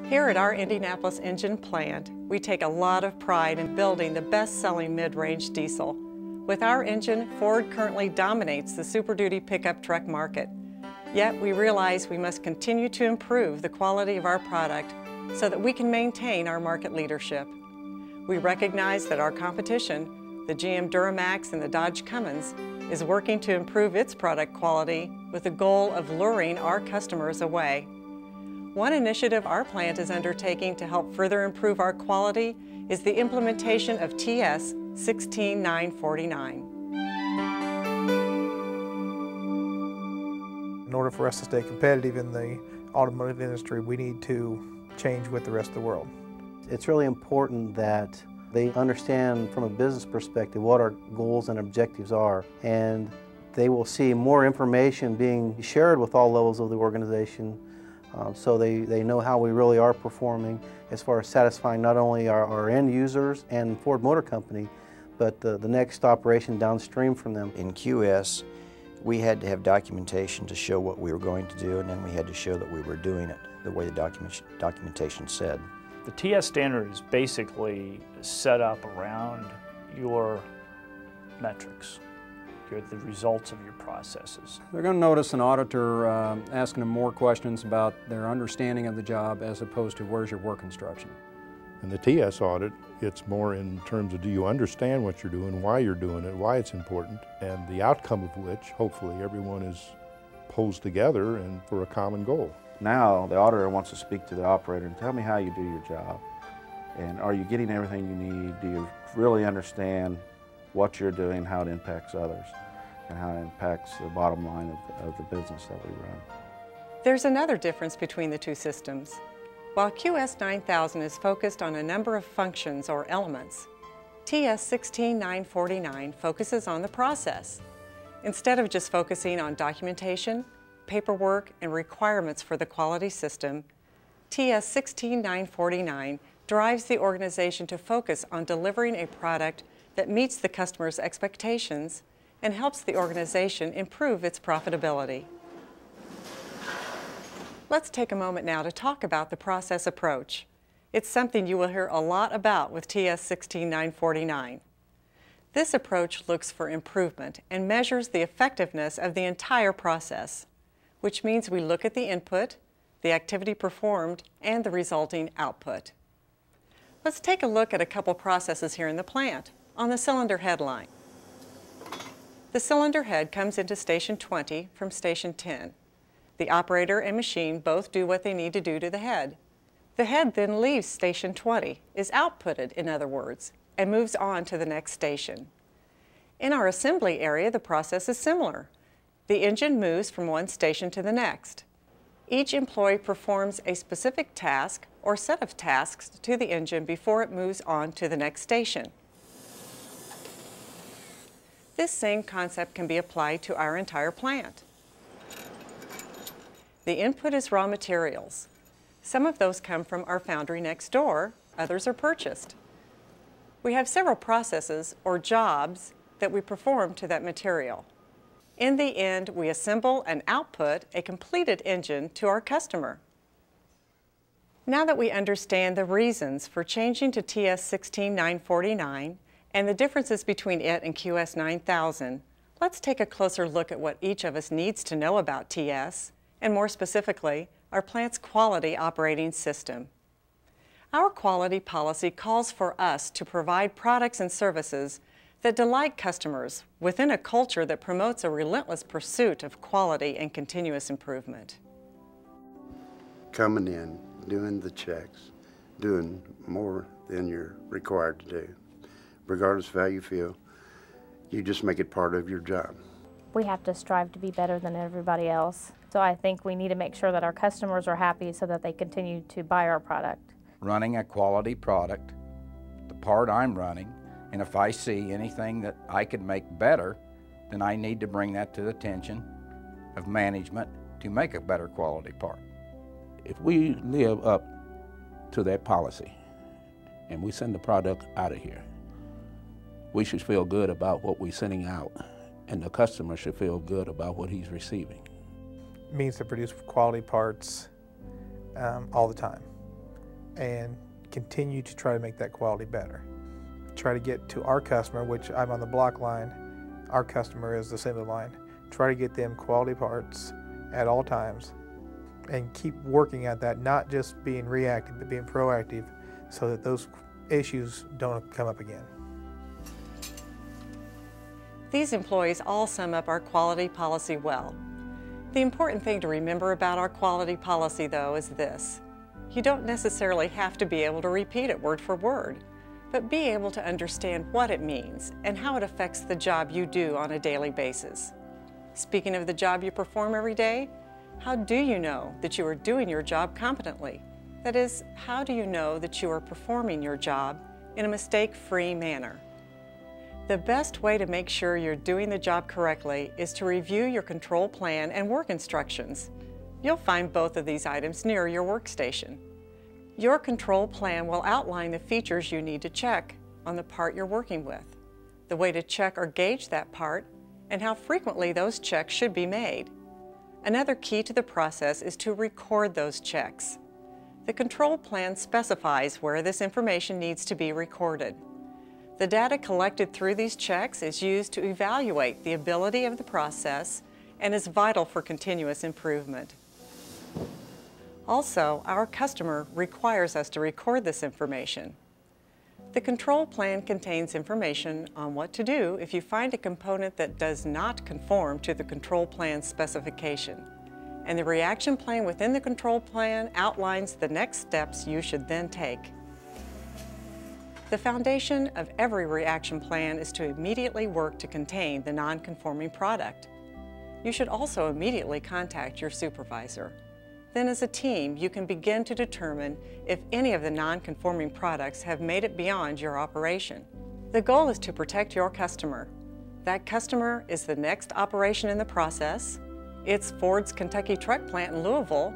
Here at our Indianapolis engine plant, we take a lot of pride in building the best-selling mid-range diesel. With our engine, Ford currently dominates the Super Duty pickup truck market. Yet we realize we must continue to improve the quality of our product so that we can maintain our market leadership. We recognize that our competition, the GM Duramax and the Dodge Cummins, is working to improve its product quality with the goal of luring our customers away. One initiative our plant is undertaking to help further improve our quality is the implementation of TS 16949. In order for us to stay competitive in the automotive industry, we need to change with the rest of the world. It's really important that they understand from a business perspective what our goals and objectives are, and they will see more information being shared with all levels of the organization so they know how we really are performing as far as satisfying not only our end users and Ford Motor Company, but the next operation downstream from them. In QS, we had to have documentation to show what we were going to do, and then we had to show that we were doing it the way the documentation said. The TS standard is basically set up around your metrics, the results of your processes. They're going to notice an auditor asking them more questions about their understanding of the job as opposed to where's your work instruction. In the TS audit, it's more in terms of do you understand what you're doing, why you're doing it, why it's important, and the outcome of which, hopefully, everyone is pulls together and for a common goal. Now the auditor wants to speak to the operator and tell me how you do your job. And are you getting everything you need? Do you really understand what you're doing, how it impacts others, and how it impacts the bottom line of the business that we run? There's another difference between the two systems. While QS 9000 is focused on a number of functions or elements, TS 16949 focuses on the process. Instead of just focusing on documentation, paperwork, and requirements for the quality system, TS 16949 drives the organization to focus on delivering a product that meets the customer's expectations and helps the organization improve its profitability. Let's take a moment now to talk about the process approach. It's something you will hear a lot about with TS 16949. This approach looks for improvement and measures the effectiveness of the entire process, which means we look at the input, the activity performed, and the resulting output. Let's take a look at a couple processes here in the plant. On the cylinder head line. The cylinder head comes into station 20 from station 10. The operator and machine both do what they need to do to the head. The head then leaves station 20, is outputted in other words, and moves on to the next station. In our assembly area, the process is similar. The engine moves from one station to the next. Each employee performs a specific task or set of tasks to the engine before it moves on to the next station. This same concept can be applied to our entire plant. The input is raw materials. Some of those come from our foundry next door, others are purchased. We have several processes or jobs that we perform to that material. In the end, we assemble and output a completed engine to our customer. Now that we understand the reasons for changing to TS 16949 and the differences between it and QS 9000, let's take a closer look at what each of us needs to know about TS, and more specifically, our plant's quality operating system. Our quality policy calls for us to provide products and services that delight customers within a culture that promotes a relentless pursuit of quality and continuous improvement. Coming in, doing the checks, doing more than you're required to do. Regardless of how you feel, you just make it part of your job. We have to strive to be better than everybody else. So I think we need to make sure that our customers are happy so that they continue to buy our product. Running a quality product, the part I'm running, and if I see anything that I could make better, then I need to bring that to the attention of management to make a better quality part. If we live up to that policy and we send the product out of here, we should feel good about what we're sending out, and the customer should feel good about what he's receiving. It means to produce quality parts all the time. and continue to try to make that quality better. Try to get to our customer, which I'm on the block line, our customer is the assembly line. Try to get them quality parts at all times and keep working at that, not just being reactive, but being proactive so that those issues don't come up again. These employees all sum up our quality policy well. The important thing to remember about our quality policy, though, is this. You don't necessarily have to be able to repeat it word for word, but be able to understand what it means and how it affects the job you do on a daily basis. Speaking of the job you perform every day, how do you know that you are doing your job competently? That is, how do you know that you are performing your job in a mistake-free manner? The best way to make sure you're doing the job correctly is to review your control plan and work instructions. You'll find both of these items near your workstation. Your control plan will outline the features you need to check on the part you're working with, the way to check or gauge that part, and how frequently those checks should be made. Another key to the process is to record those checks. The control plan specifies where this information needs to be recorded. The data collected through these checks is used to evaluate the ability of the process and is vital for continuous improvement. Also, our customer requires us to record this information. The control plan contains information on what to do if you find a component that does not conform to the control plan specification. And the reaction plan within the control plan outlines the next steps you should then take. The foundation of every reaction plan is to immediately work to contain the non-conforming product. You should also immediately contact your supervisor. Then as a team, you can begin to determine if any of the non-conforming products have made it beyond your operation. The goal is to protect your customer. That customer is the next operation in the process. It's Ford's Kentucky truck plant in Louisville.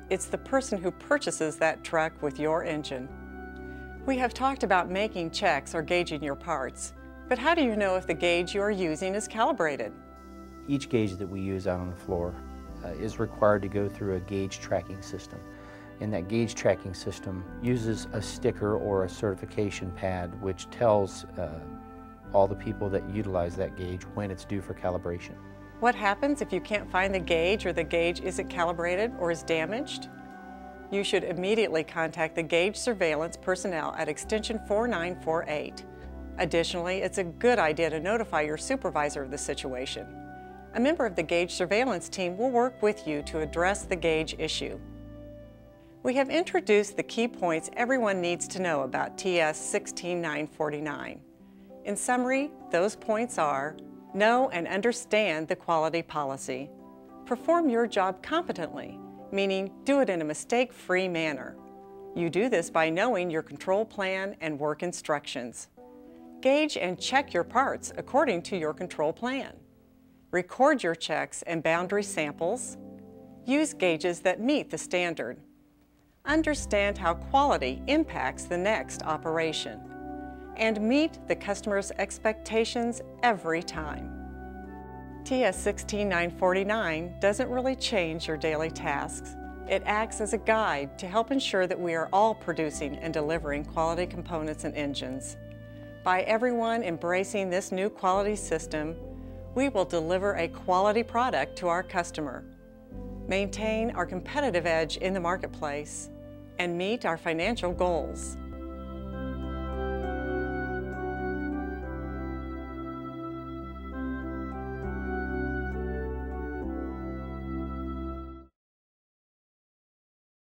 It's the person who purchases that truck with your engine. We have talked about making checks or gauging your parts, but how do you know if the gauge you are using is calibrated? Each gauge that we use out on the floor is required to go through a gauge tracking system. And that gauge tracking system uses a sticker or a certification pad which tells all the people that utilize that gauge when it's due for calibration. What happens if you can't find the gauge or the gauge isn't calibrated or is damaged? You should immediately contact the gauge surveillance personnel at extension 4948. Additionally, it's a good idea to notify your supervisor of the situation. A member of the gauge surveillance team will work with you to address the gauge issue. We have introduced the key points everyone needs to know about TS 16949. In summary, those points are: know and understand the quality policy. Perform your job competently, meaning do it in a mistake-free manner. You do this by knowing your control plan and work instructions. Gauge and check your parts according to your control plan. Record your checks and boundary samples. Use gauges that meet the standard. Understand how quality impacts the next operation. And meet the customer's expectations every time. TS 16949 doesn't really change your daily tasks. It acts as a guide to help ensure that we are all producing and delivering quality components and engines. By everyone embracing this new quality system, we will deliver a quality product to our customer, maintain our competitive edge in the marketplace, and meet our financial goals.